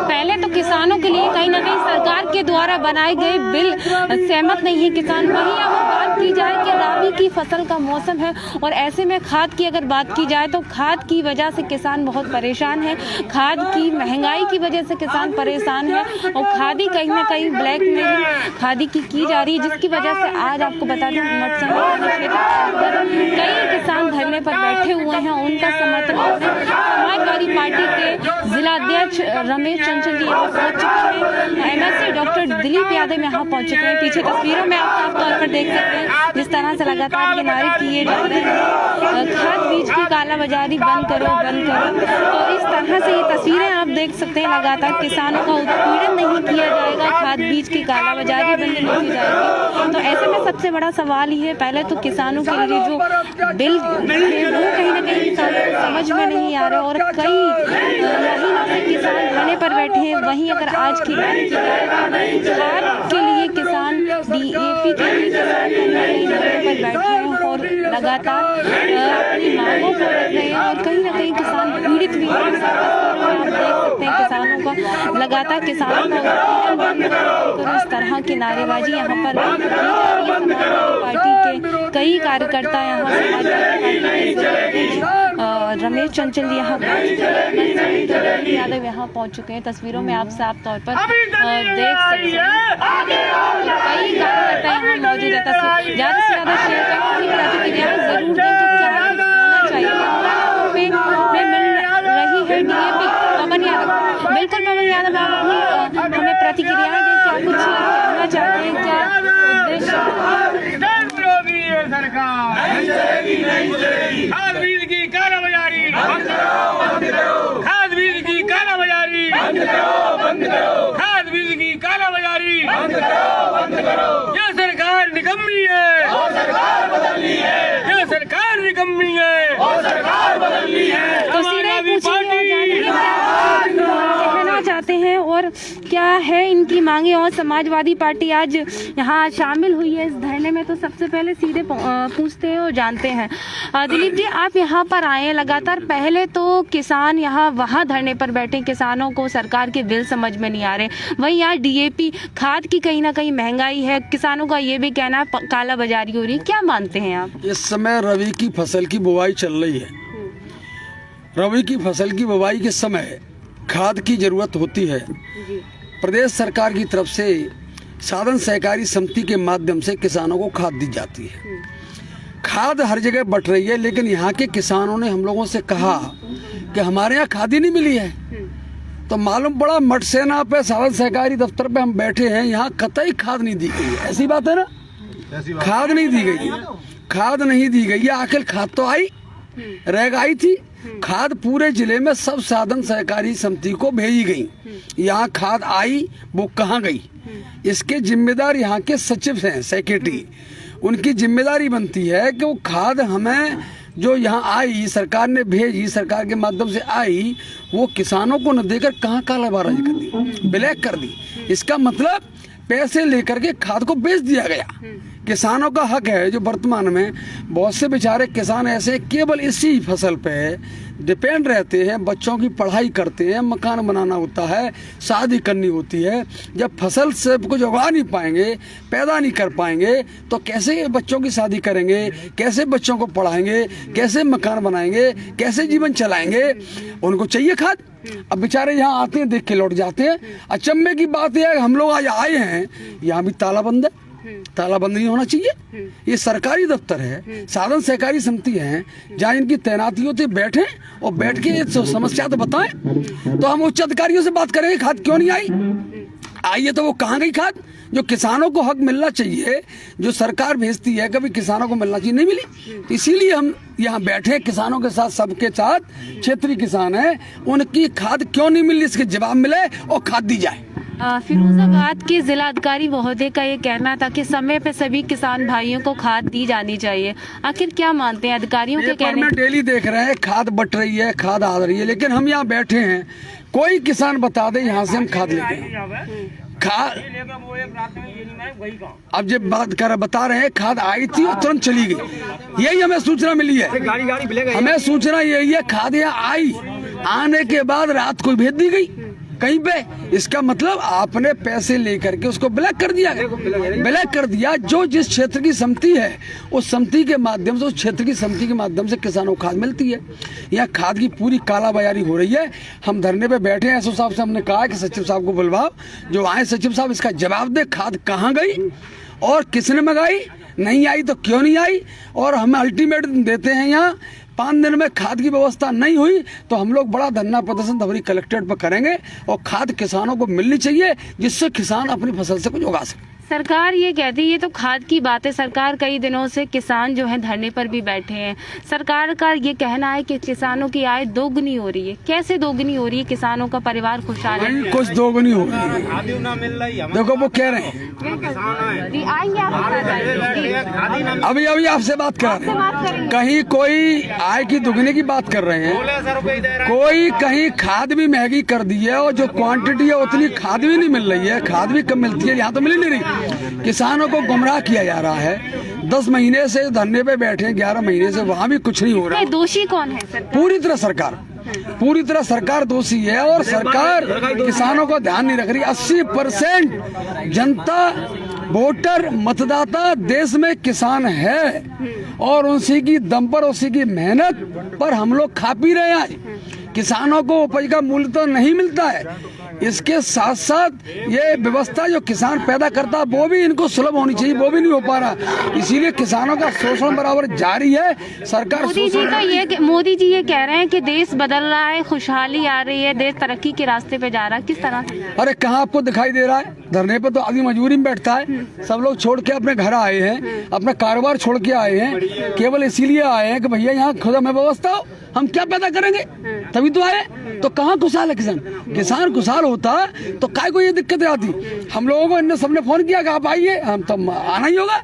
पहले तो किसानों के लिए कहीं ना कहीं सरकार के द्वारा बनाए गए बिल सहमत नहीं है किसान। वहीं अब बात की जाए कि राबी की फसल का मौसम है और ऐसे में खाद की अगर बात की जाए तो खाद की वजह से किसान बहुत परेशान है। खाद की महंगाई की वजह से किसान परेशान है और खादी कहीं ना कहीं ब्लैक में खादी की जा रही है, जिसकी वजह से आज आपको बता दें कई किसान धरने पर बैठे हुए हैं। उनका समर्थन समाजवादी पार्टी के जिला अध्यक्ष रमेश चंचल जी यहाँ पहुंच चुके हैं। एमएलसी डॉक्टर दिलीप यादव यहाँ पहुंच चुके हैं। पीछे तस्वीरों में आप साफ तौर पर देख सकते हैं जिस तरह से लगातार ये नारे किए जा रहे हैं, खाद बीज की कालाबाजारी बंद करो, बंद करो। और इस तरह से ये तस्वीरें आप देख सकते हैं, लगातार किसानों का उत्पीड़न नहीं किया जाएगा, खाद बीज की कालाबाजारी बंद नहीं की जाएगी। तो ऐसे में सबसे बड़ा सवाल ही है, पहले तो किसानों के लिए जो बिल है वो कहीं ना कहीं किसानों को समझ में नहीं आ रहा और कई महीनों से किसान धरने पर बैठे हैं। वहीं अगर आज की बात की जाए खाद के लिए किसान डीएपी के लिए किसान धरने पर बैठे हैं और लगातार अपनी मांगों को रख रहे हैं और कहीं ना कहीं किसान पीड़ित भी हैं। आप देख सकते हैं किसानों का लगातार किसानों का बंद करो, इस तरह की नारेबाजी यहाँ पर पार्टी के कई कार्यकर्ता यहाँ रमेश चंचल यहाँ यादव यहाँ पहुँच चुके हैं। तस्वीरों में आप साफ तौर पर देख सकते हैं कई कार्यकर्ता यहाँ मौजूद है। तस्वीर ज़्यादा से ज़्यादा शेयर करें, प्रतिक्रिया जरूर दें कि क्या होना चाहिए। में मिल रही है डीएपी पवन यादव, बिल्कुल पवन यादव आप हमें प्रतिक्रियाएं दें, क्या कुछ कहना चाहते हैं, क्या उद्देश्य सरकार खाद बीज की कालाबाजारी बंद करो, खाद बीज की कालाबाजारी बंद करो, बंद करो, खाद बीज की कालाबाजारी बंद करो, बंद करो। ये सरकार निकम्मी है और सरकार बदलनी है, ये सरकार निकम्मी है और सरकार बदलनी है। कहना चाहते हैं और क्या है इनकी मांगे और समाजवादी पार्टी आज यहाँ शामिल हुई है इस धरने में, तो सबसे पहले सीधे पूछते हैं और जानते हैं। दिलीप जी, आप यहाँ पर आए हैं लगातार, पहले तो किसान यहाँ वहाँ धरने पर बैठे, किसानों को सरकार के बिल समझ में नहीं आ रहे, वहीं यहाँ डीएपी खाद की कहीं ना कहीं महंगाई है, किसानों का ये भी कहना है काला बाजारी हो रही है, क्या मानते हैं आप? इस समय रबी की फसल की बुवाई चल रही है। रबी की फसल की बुवाई के समय खाद की जरूरत होती है। प्रदेश सरकार की तरफ से साधन सहकारी समिति के माध्यम से किसानों को खाद दी जाती है। खाद हर जगह बट रही है, लेकिन यहाँ के किसानों ने हम लोगों से कहा कि हमारे यहाँ खाद ही नहीं मिली है। तो मालूम पड़ा मठ सेना पे साधन सहकारी दफ्तर पे हम बैठे हैं, यहाँ कतई खाद नहीं दी गई है। ऐसी बात है ना, खाद नहीं दी गई, खाद नहीं दी गई है। आखिर खाद तो आई आई थी, खाद पूरे जिले में सब साधन सहकारी समिति को भेजी गई। यहाँ खाद आई, वो कहाँ गई, इसके जिम्मेदार यहाँ के सचिव हैं, सेक्रेटरी। उनकी जिम्मेदारी बनती है कि वो खाद हमें जो यहाँ आई, सरकार ने भेजी, सरकार के माध्यम से आई, वो किसानों को न देकर कहाँ कालाबाजारी कर दी, ब्लैक कर दी। इसका मतलब पैसे लेकर के खाद को बेच दिया गया। किसानों का हक है जो वर्तमान में बहुत से बेचारे किसान ऐसे केवल इसी फसल पे डिपेंड रहते हैं, बच्चों की पढ़ाई करते हैं, मकान बनाना होता है, शादी करनी होती है। जब फसल से कुछ उगा नहीं पाएंगे, पैदा नहीं कर पाएंगे, तो कैसे बच्चों की शादी करेंगे, कैसे बच्चों को पढ़ाएंगे, कैसे मकान बनाएंगे, कैसे जीवन चलाएंगे? उनको चाहिए खाद। अब बेचारे यहाँ आते हैं, देख के लौट जाते हैं। अचंभे की बात यह है, हम लोग आज आए हैं, यहाँ भी ताला बंद है, तालाबंद नहीं होना चाहिए। ये सरकारी दफ्तर है, साधन सहकारी समिति है, जहाँ इनकी तैनाती होती है, बैठे और बैठ के समस्या तो बताएं। तो हम उच्च अधिकारियों से बात करेंगे खाद क्यों नहीं आई है, तो वो कहाँ गई खाद? जो किसानों को हक मिलना चाहिए, जो सरकार भेजती है, कभी किसानों को मिलना चाहिए, नहीं मिली। इसीलिए हम यहाँ बैठे किसानों के साथ, सबके साथ, क्षेत्रीय किसान हैं, उनकी खाद क्यों नहीं मिली, इसके जवाब मिले और खाद दी जाए। फिरोजाबाद के जिला अधिकारी महोदय का ये कहना था कि समय पे सभी किसान भाइयों को खाद दी जानी चाहिए। आखिर क्या मानते हैं अधिकारियों के कहने? में डेली देख रहे हैं खाद बट रही है, खाद आ रही है, लेकिन हम यहाँ बैठे हैं, कोई किसान बता दे यहाँ से हम खाद लेते हैं। खाद अब जब बता रहे हैं खाद आई थी और तुरंत चली गई, यही हमें सूचना मिली है। हमें सूचना यही है, खाद यहाँ आई आने के बाद रात को भेज दी गई कहीं पे। इसका मतलब आपने पैसे लेकर के उसको ब्लैक कर दिया, ब्लैक कर दिया। जो जिस क्षेत्र की समिति है उस समिति के माध्यम से, उस क्षेत्र की समिति के माध्यम से किसानों को खाद मिलती है। यहाँ खाद की पूरी कालाबाजारी हो रही है। हम धरने पे बैठे हैं, एसओ साहब से हमने कहा कि सचिव साहब को बुलवाओ, जो आए सचिव साहब इसका जवाब दे, खाद कहाँ गई और किसने मंगाई, नहीं आई तो क्यों नहीं आई। और हम अल्टीमेट देते हैं यहाँ 5 दिन में खाद की व्यवस्था नहीं हुई तो हम लोग बड़ा धरना प्रदर्शन धवरी कलेक्ट्रेट पर करेंगे और खाद किसानों को मिलनी चाहिए, जिससे किसान अपनी फसल से कुछ उगा सके। सरकार ये कहती है, ये तो खाद की बात है, सरकार कई दिनों से किसान जो है धरने पर भी बैठे हैं। सरकार का ये कहना है कि किसानों की आय दोगुनी हो रही है। कैसे दोगुनी हो रही है? किसानों का परिवार खुशहाल है? कुछ दोगुनी हो रही है। देखो वो कह रहे हैं, आएंगे आप, अभी अभी आपसे बात कर रहे हैं, कहीं कोई आय की दुगनी की बात कर रहे हैं, कोई कहीं खाद भी महंगी कर दी है और जो क्वांटिटी है उतनी खाद भी नहीं मिल रही है, खाद भी कम मिलती है, यहाँ तो मिल नहीं रही। किसानों को गुमराह किया जा रहा है। 10 महीने से धरने पे बैठे हैं, 11 महीने से, वहाँ भी कुछ नहीं हो रहा। दोषी कौन है सर? पूरी तरह सरकार दोषी है और सरकार किसानों को ध्यान नहीं रख रही। 80% जनता, वोटर, मतदाता देश में किसान है और उसी की दम पर, उसी की मेहनत पर हम लोग खा पी रहे हैं। किसानों को उपज का मूल्य तो नहीं मिलता है। इसके साथ साथ ये व्यवस्था जो किसान पैदा करता है वो भी इनको सुलभ होनी चाहिए, वो भी नहीं हो पा रहा। इसीलिए किसानों का शोषण बराबर जारी है। सरकार मोदी जी ये कह रहे हैं कि देश बदल रहा है, खुशहाली आ रही है, देश तरक्की के रास्ते पे जा रहा है। किस तरह से? अरे कहाँ आपको दिखाई दे रहा है? धरने पे तो आदमी मजबूरी में बैठता है। सब लोग छोड़ के अपने घर आए हैं, अपना कारोबार छोड़ के आए हैं, केवल इसीलिए आए हैं कि भैया यहाँ खुद हमें व्यवस्था हो, हम क्या पैदा करेंगे, तभी तो आए। तो कहाँ खुशहाल है किसान? किसान खुशहाल होता तो काय को ये दिक्कतें आती? हम लोगों को इनने सबने फोन किया कि आप आइए, हम तो आना ही होगा।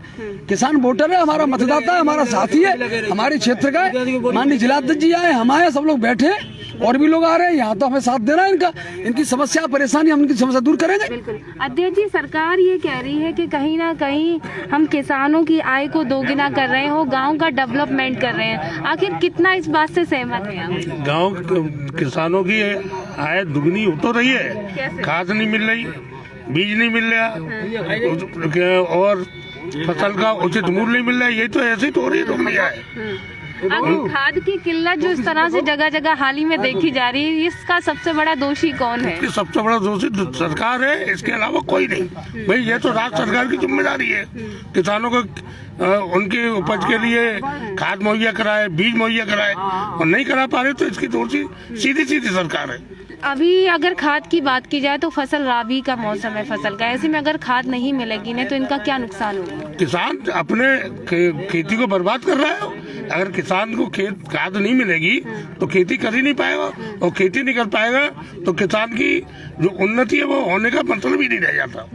किसान वोटर है, हमारा मतदाता है, हमारा साथी है, हमारे क्षेत्र का है। माननीय जिलाध्यक्ष जी आए, हम आए, सब लोग बैठे, और भी लोग आ रहे हैं। यहाँ तो हमें साथ देना है इनका, इनकी समस्या परेशानी हम इनकी समस्या दूर करेंगे। बिल्कुल। अध्यक्ष जी, सरकार ये कह रही है कि कहीं ना कहीं हम किसानों की आय को दोगुना कर रहे हो, गांव का डेवलपमेंट कर रहे हैं। आखिर कितना इस बात से सहमत है आप? गांव किसानों की आय दुगनी हो तो रही है, खाद नहीं मिल रही, बीज नहीं मिल रहा और फसल का उचित मूल्य नहीं मिल रहा है। ये तो ऐसे तो हो रही है। खाद की किल्लत जो इस तरह से जगह जगह हाल ही में देखी जा रही है, इसका सबसे बड़ा दोषी कौन है? सबसे बड़ा दोषी सरकार है, इसके अलावा कोई नहीं। भाई ये तो राज्य सरकार की जिम्मेदारी है, किसानों को उनकी उपज के लिए खाद मुहैया कराए, बीज मुहैया कराए, और नहीं करा पा रहे तो इसकी दोषी सीधी सरकार है। अभी अगर खाद की बात की जाए तो फसल राबी का मौसम है फसल का, ऐसे में अगर खाद नहीं मिलेगी ना तो इनका क्या नुकसान होगा? किसान अपने खेती को बर्बाद कर रहा है। अगर किसान को खाद नहीं मिलेगी तो खेती कर ही नहीं पाएगा, और खेती नहीं कर पाएगा तो किसान की जो उन्नति है वो होने का मतलब ही नहीं रह जाता।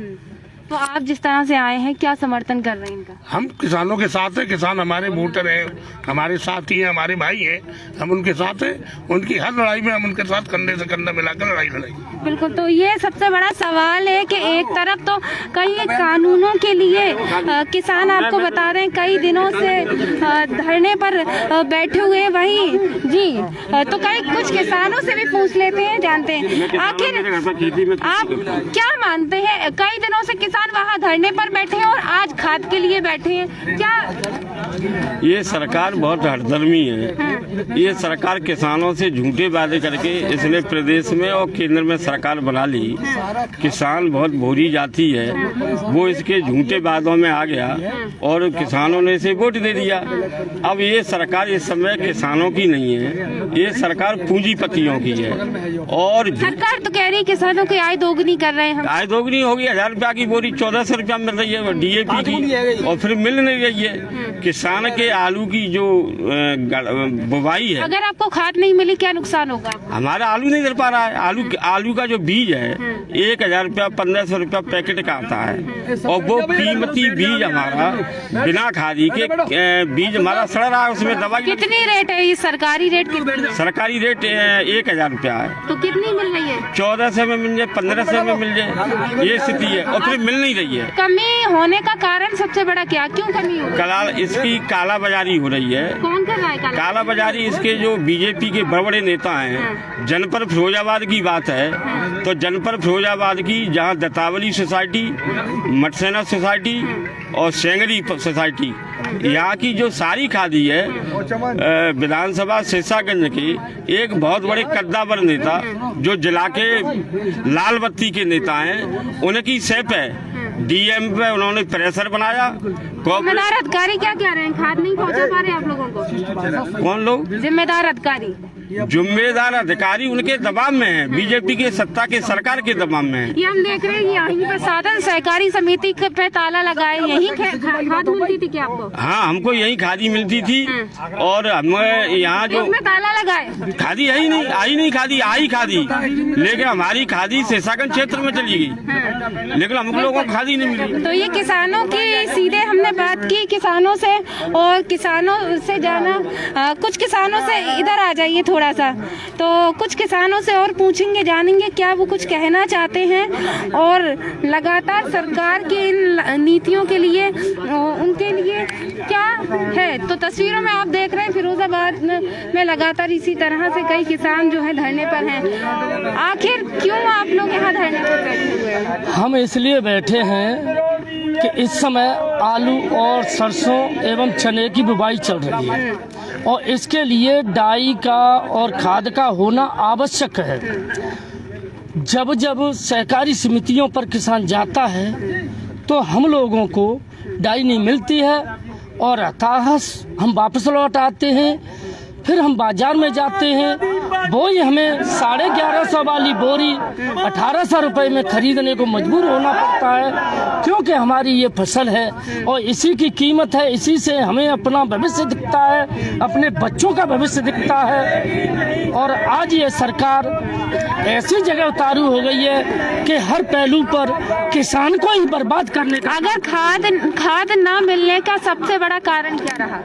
तो आप जिस तरह से आए हैं, क्या समर्थन कर रहे हैं इनका? हम किसानों के साथ हैं, किसान हमारे वोटर हैं, हमारे साथी हैं, हमारे भाई हैं, हम उनके साथ हैं। उनकी हर लड़ाई में हम उनके साथ कंधे से कंधा मिलाकर लड़ाई लड़ाई। बिल्कुल। तो ये सबसे बड़ा सवाल है कि एक तरफ तो कई कानूनों के लिए किसान आपको बता रहे हैं कई दिनों से धरने पर बैठे हुए, वहीं जी तो कई कुछ किसानों से भी पूछ लेते हैं, जानते हैं आखिर आप क्या मानते हैं? कई दिनों से किसान वहाँ धरने पर बैठे हैं और आज खाद के लिए बैठे हैं, क्या ये सरकार बहुत हठधर्मी है? ये सरकार किसानों से झूठे वादे करके इसने प्रदेश में और केंद्र में सरकार बना ली। किसान बहुत भोरी जाति है, वो इसके झूठे वादों में आ गया और किसानों ने इसे वोट दे दिया। अब ये सरकार इस समय किसानों की नहीं है, ये सरकार पूंजीपतियों की है। और सरकार तो कह रही है किसानों की आय दोगुनी कर रहे हैं हम। आय दोगुनी होगी, 1000 रुपया की बोरी 1400 रुपया मिल रही है DAP की, और फिर मिल नहीं रही है। किसान के आलू की जो बुवाई है, अगर आपको खाद नहीं मिली क्या नुकसान होगा? हमारा आलू नहीं दे पा रहा है। आलू का जो बीज है 1000 रुपया 1500 रुपया पैकेट का आता है, और वो कीमती बीज हमारा बिना खादी के बीज हमारा सड़ रहा है, उसमें दवाई। कितनी रेट है? सरकारी रेट कितनी? सरकारी रेट 1000 रुपया है। तो कितनी मिल रही है? 1400 में मिल जाए, 1500 में मिल जाए, ये स्थिति है, और फिर मिल नहीं रही है। कमी होने का कारण सबसे बड़ा क्या, क्यों कमी हो? इसकी काला बाजारी हो रही है। कौन कर रहा है काला बाजारी इसके जो बीजेपी के बड़े बड़े नेता हैं। जनपद फिरोजाबाद की बात है तो जनपद फिरोजाबाद की जहां दत्तावली सोसाइटी, मटसेना सोसाइटी और सेंगरी सोसाइटी, यहाँ की जो सारी खादी है विधानसभा शेषागंज के एक बहुत बड़े कद्दावर नेता जो जिला के लाल बत्ती के नेता हैं, उनकी सेप है। डीएम पे उन्होंने प्रेशर बनाया। जिम्मेदार अधिकारी क्या कह रहे हैं? खाद नहीं पहुंचा पा रहे आप लोगों को? कौन लोग? जिम्मेदार अधिकारी। जिम्मेदार अधिकारी उनके दबाव में है, बीजेपी के सत्ता के सरकार के दबाव में है। ये हम देख रहे हैं यहीं पर साधन सहकारी समिति पे ताला लगाए, यहीं खाद मिलती थी क्या आपको? हाँ, हमको यहीं खादी मिलती थी और हमें यहाँ जो इसमें ताला लगाए, खादी आई नहीं खादी आई खादी, लेकिन हमारी खादी शेषागंज क्षेत्र में चली गई, लेकिन हम लोगों को खादी नहीं मिली। तो ये किसानों की सीधे हमने बात की किसानों से, और किसानों से जाना कुछ किसानों से इधर आ जाइए थोड़ा सा, तो कुछ किसानों से और पूछेंगे, जानेंगे क्या वो कुछ कहना चाहते हैं और लगातार सरकार की इन नीतियों के लिए उनके लिए क्या है। तो तस्वीरों में आप देख रहे हैं फिरोजाबाद में लगातार इसी तरह से कई किसान जो है धरने पर हैं। आखिर क्यों आप लोग यहाँ धरने पर बैठे हुए हैं? हम इसलिए बैठे हैं कि इस समय आलू और सरसों एवं चने की बुवाई चल रही है और इसके लिए डाई का और खाद का होना आवश्यक है। जब जब सहकारी समितियों पर किसान जाता है तो हम लोगों को डाई नहीं मिलती है और हताश हम वापस लौट आते हैं। फिर हम बाजार में जाते हैं, वही हमें 1150 वाली बोरी 1800 रुपये में खरीदने को मजबूर होना पड़ता है, क्योंकि हमारी ये फसल है और इसी की कीमत है, इसी से हमें अपना भविष्य दिखता है, अपने बच्चों का भविष्य दिखता है। और आज ये सरकार ऐसी जगह उतारू हो गई है कि हर पहलू पर किसान को ही बर्बाद करने का। अगर खाद ना मिलने का सबसे बड़ा कारण क्या रहा?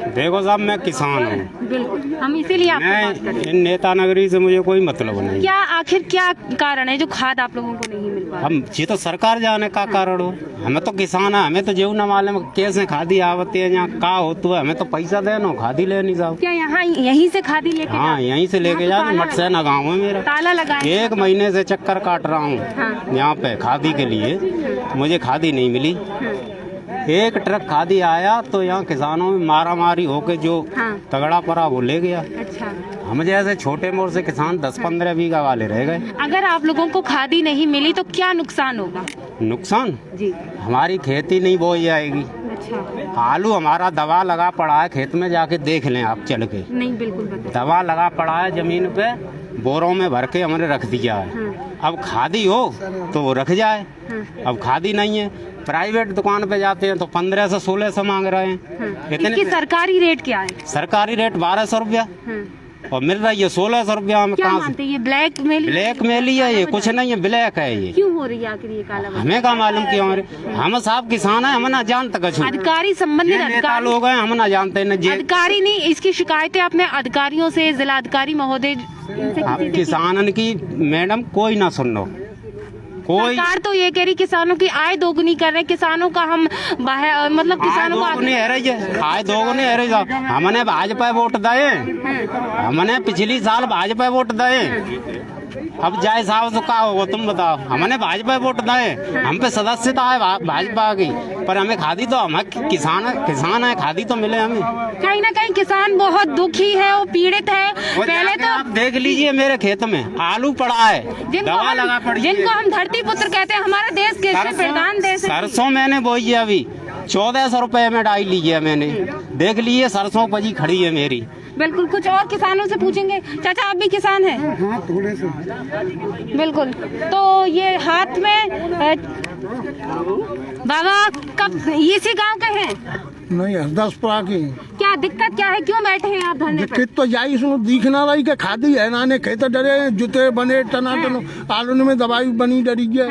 देखो साहब, मैं किसान हूँ। बिल्कुल, हम इसीलिए आपसे बात मैं करें। इन नेता नगरी से मुझे कोई मतलब नहीं। क्या आखिर क्या कारण है जो खाद आप लोगों को नहीं मिल पा रहा? हम ये तो सरकार जाने का कारण हो, हमें तो किसान है, हमें तो जेऊ न मालूम कैसे खादी आवती है, यहाँ का होता है, हमें तो पैसा देना खादी लेनी साहब। क्या यहाँ यहीं से खादी लेके हाँ, यहीं से लेके जा। मटसेना गाँव है मेरा, ताला लगाए? 1 महीने से चक्कर काट रहा हूँ यहाँ पे खादी के लिए, मुझे खादी नहीं मिली। एक ट्रक खादी आया तो यहाँ किसानों में मारा मारी होके जो तगड़ा पड़ा वो ले गया। अच्छा, हम जैसे छोटे मोर से किसान 10-15 बीघा वाले रह गए। अगर आप लोगों को खादी नहीं मिली तो क्या नुकसान होगा? नुकसान जी, हमारी खेती नहीं बोई जाएगी। अच्छा, आलू हमारा दवा लगा पड़ा है, खेत में जाके देख लें आप चल के, नहीं बिल्कुल बताइए। दवा लगा पड़ा है जमीन पे, बोरों में भर के हमने रख दिया है। अब खादी हो तो वो रख जाए, अब खादी नहीं है। प्राइवेट दुकान पे जाते हैं तो 1500 से 1600 मांग रहे हैं। इसकी सरकारी रेट क्या है? सरकारी रेट 1200 रुपया और मिल रही है 1600 रुपया में। क्या कहाँ मानते हैं ये ब्लैक मेल? ब्लैक मेल ही है ये, कुछ नहीं है, ब्लैक है ये। क्यों हो रही है आखिर ये काला? हमें क्या मालूम क्यों हो रही? हम साहब किसान है, हम ना जानते कुछ। अधिकारी संबंधित नेता अधिकारी लोग हैं, हम ना जानते न जे। अधिकारी नहीं, इसकी शिकायतें अपने अधिकारियों से, जिला अधिकारी महोदय इनसे आप किसी से किसानन की मैडम कोई ना सुन लो, कोई सरकार तो ये कह रही किसानों की आय दोगुनी कर रहे हैं, किसानों का हम मतलब किसानों को दोगुनी है रही है, आय दोगुनी है रही है। हमने भाजपा वोट दिए, हमने पिछली साल भाजपा वोट दिए, अब जाए साहब तो क्या होगा तुम बताओ। हमने भाजपा वोट दिए, हम पे सदस्यता है भाजपा की, पर हमें खादी तो हम किसान है, खादी तो मिले हमें। कहीं ना कहीं किसान बहुत दुखी है, वो पीड़ित है। पहले तो आप देख लीजिए मेरे खेत में आलू पड़ा है, दवा लगा पड़ी है। जिनको हम धरती पुत्र कहते हैं, हमारा देश कृषि प्रधान देश है। सरसों मैंने बोई है अभी 1400 रुपए में डाई ली है मैंने, देख लीजिए सरसों पजी खड़ी है मेरी। बिल्कुल, कुछ और किसानों से पूछेंगे। चाचा आप भी किसान हैं? हाँ, थोड़े से। बिल्कुल, तो ये हाथ में बाबा कब इसी गांव के हैं? नहीं, 10 की। क्या दिक्कत क्या है, क्यों बैठे हैं आप धरने पर? दिक्कत तो जाई सुनो दिखना रही के खादी है ना ने खेत डरे जुते बने टनाटन आलू में दवाई बनी डरी है।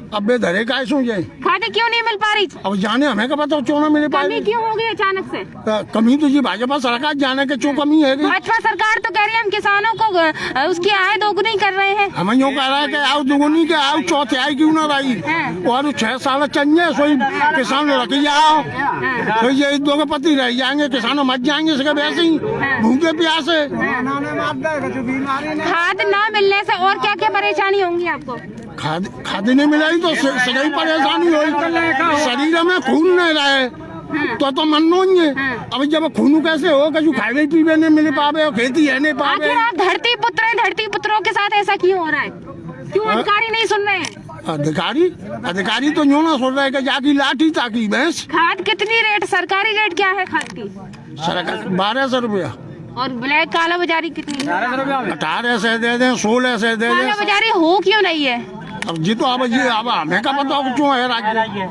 अब बे धरे का सो जाए, खादी क्यों नहीं मिल पा रही? अब जाने हमें का पता चोना मेरे पास कमी क्यों हो गई अचानक से? कमी तो जी भाजपा सरकार जाने के चो कमी है। भाजपा सरकार तो कह रही है हम किसानों को उसकी आय दोगुनी कर रहे हैं। हम यूँ कह रहा है कि आओ दुगुनी के आओ चौथाई क्यों ना रही, और 6 साल चाहिए सोई किसान रखी आओ तो ये ये उद्योगपति रह जाएंगे, किसानों मर जाएंगे इसके वैसे ही भूखे प्यासे। खाद ना मिलने से और क्या क्या परेशानी होंगी आपको? खाद नहीं मिलाई तो सही परेशानी हुई, शरीर में खून नहीं रहे तो मनो ही है। अब जब खून कैसे हो, कछु खावे पीवे नहीं मिल पावे और खेती है नहीं पावे। आखिर आप धरती पुत्र हैं, धरती पुत्रों के साथ ऐसा क्यों हो रहा है? क्यों अधिकारी नहीं सुन रहे हैं? अधिकारी तो यूं ना सुन रहे कि जाकी लाठी ताकी भैंस। खाद कितनी रेट, सरकारी रेट क्या है खाद की? 1200 रुपया। और ब्लैक काला बाजारी कितनी? 18 से दे दें, 16 से दे काला दें। बाजारी हो क्यों नहीं है? अब जी तो अब हमें का पता क्यों है राज्य।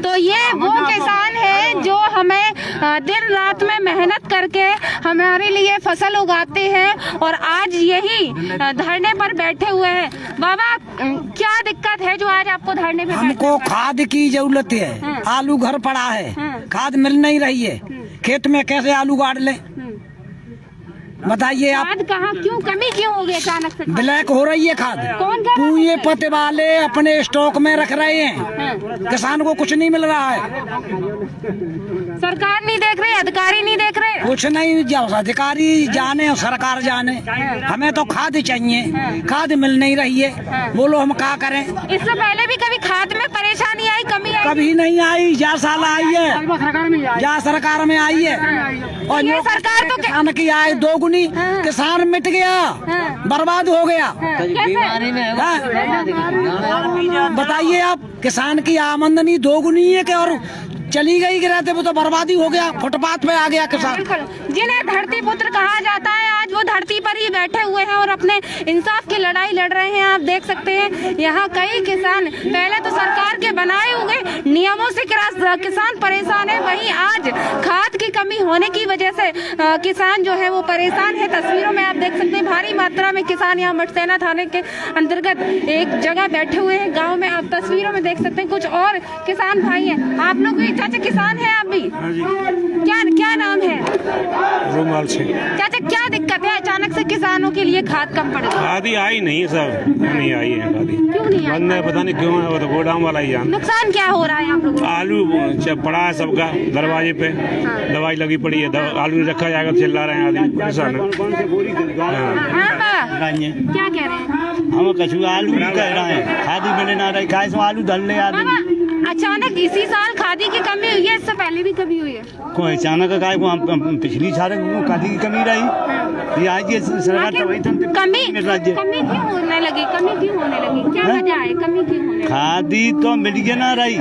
तो ये वो किसान है जो हमें दिन रात में मेहनत करके हमारे लिए फसल उगाते हैं और आज यही धरने पर बैठे हुए हैं। बाबा, क्या दिक्कत है जो आज आपको धरने पे? हमको खाद की जरूरत है, आलू घर पड़ा है, खाद मिल नहीं रही है, खेत में कैसे आलू गाड़ ले बताइए आप। खाद कहाँ, क्यों कमी क्यों हो गई अचानक से? ब्लैक हो रही है खाद। कौन कर? पूरे पत्ते वाले अपने स्टॉक में रख रहे हैं, किसान को कुछ नहीं मिल रहा है। सरकार नहीं देख रही, अधिकारी नहीं देख रहे, कुछ नहीं, जब अधिकारी जाने और सरकार जाने, हमें तो खाद चाहिए, खाद मिल नहीं रही है, बोलो हम क्या करें। इससे पहले भी कभी खाद में परेशानी आई, कमी आई? कभी नहीं आई, जा साल आई है, जा सरकार में आई है। और ये सरकार तो किसान की आय दोगुनी, किसान मिट गया, बर्बाद हो गया। बताइए आप, किसान की आमदनी दोगुनी है कि और चली गई गिराते वो तो बर्बादी हो गया, फुटपाथ पे आ गया किसान। जिन्हें धरती पुत्र कहा जाता है आज वो धरती पर ही बैठे हुए हैं और अपने इंसाफ की लड़ाई लड़ रहे हैं। आप देख सकते हैं यहाँ कई किसान पहले तो सरकार के बनाए हुए नियमों से किसान परेशान है, वहीं आज खाद की कमी होने की वजह से किसान जो है वो परेशान है। तस्वीरों में आप देख सकते हैं भारी मात्रा में किसान यहाँ मटसेना थाने के अंतर्गत एक जगह बैठे हुए हैं गाँव में। आप तस्वीरों में देख सकते हैं कुछ और किसान भाई हैं। आप लोग भी चाचा किसान है आप भी? क्या नाम है? रूमाल से। चाचा क्या दिक्कत है, अचानक से किसानों के लिए खाद कम पड़ गई? खादी आई नहीं सब, नहीं आई है खादी। क्यों नहीं आई? बंद है, पता नहीं क्यों है, वो तो गोदाम वाला ही जान। नुकसान क्या हो रहा है आप लोगों को? आलू पड़ा है सबका दरवाजे पे, दवाई लगी पड़ी है, आलू रखा जाएगा, चिल्ला रहे हैं आदमी परेशान है। क्या कह रहे हैं? हम कछु आलू नहीं कह रहे हैं, खादी मिले ना रही, खाए सो आलू धल ले आदमी। अचानक इसी साल खादी की कमी हुई है, इससे पहले भी कमी हुई है? कोई अचानक का पिछली साल खादी की कमी रही, आज ये सरकार कमी क्यों होने लगी? कमी क्यों होने लगी? क्या वजह है कमी क्यों होने लगी? खादी तो मिल ना रही,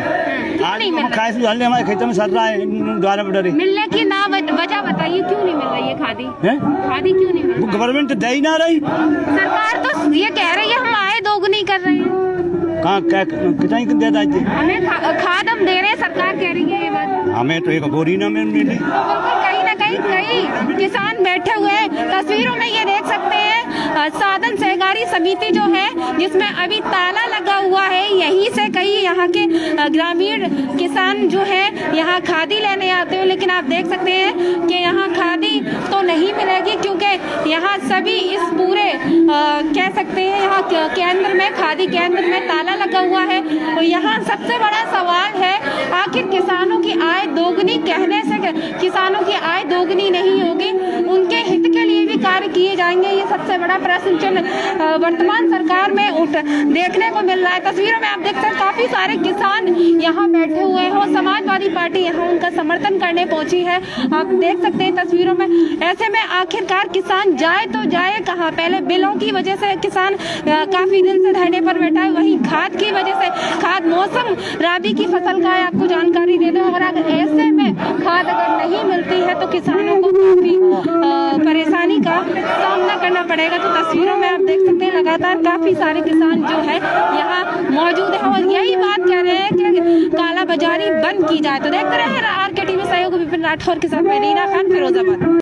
आज खाए सो धल हमारे खेतों में सर रहा है द्वारा डरे। मिलने की ना वजह बताइए, क्यों नहीं मिल रही है खादी? खादी क्यों नहीं मिल रही? गवर्नमेंट दे ही ना रही। सरकार तो ये कह रही है हम आय दोगुनी कर रहे हैं। कहाँ कितना दे रहा है? हमें खाद हम दे रहे हैं, सरकार कह रही है ये बात। हमें तो एक बोरी ना मिली। कहीं ना कहीं किसान बैठे हुए हैं। तस्वीरों में ये देख सकते हैं साधन सहकारी समिति जो है जिसमें अभी ताला लगा हुआ है, यहीं से कई यहाँ के ग्रामीण किसान जो है यहाँ खादी लेने आते हैं। लेकिन आप देख सकते हैं कि यहाँ खादी तो नहीं मिलेगी क्योंकि यहाँ सभी इस पूरे कह सकते हैं यहाँ केंद्र में, खादी केंद्र में ताला लगा हुआ है। तो यहाँ सबसे बड़ा सवाल है आखिर किसानों की आय दोगुनी कहने से किसानों की आय दोगुनी नहीं होगी, उनके हित के लिए भी कार्य किए जाएंगे, ये सबसे बड़ा प्रश्न चिन्ह वर्तमान सरकार में देखने को मिल रहा है। तस्वीरों में आप देखते हैं काफी सारे किसान यहाँ बैठे हुए हैं और समाजवादी पार्टी यहाँ उनका समर्थन करने पहुंची है। आप देख सकते हैं तस्वीरों में। ऐसे में आखिरकार किसान जाए तो जाए कहाँ? पहले बिलों की वजह से किसान काफी दिन से धरने पर बैठा है, वहीं खाद की वजह से, खाद मौसम राबी की फसल का है, आपको जानकारी दे दूं। अगर ऐसे में खाद अगर नहीं मिलती है तो किसानों को काफी परेशानी का सामना करना पड़ेगा। तो तस्वीरों में आप देख सकते हैं लगातार काफी सारे किसान जो है यहाँ मौजूद है और यही बात कह रहे हैं कि काला बाजारी बंद की जाए। तो देखते रहे RK TV सहयोग विपिन राठौर के साथ मैं रीना खान, फिरोजाबाद।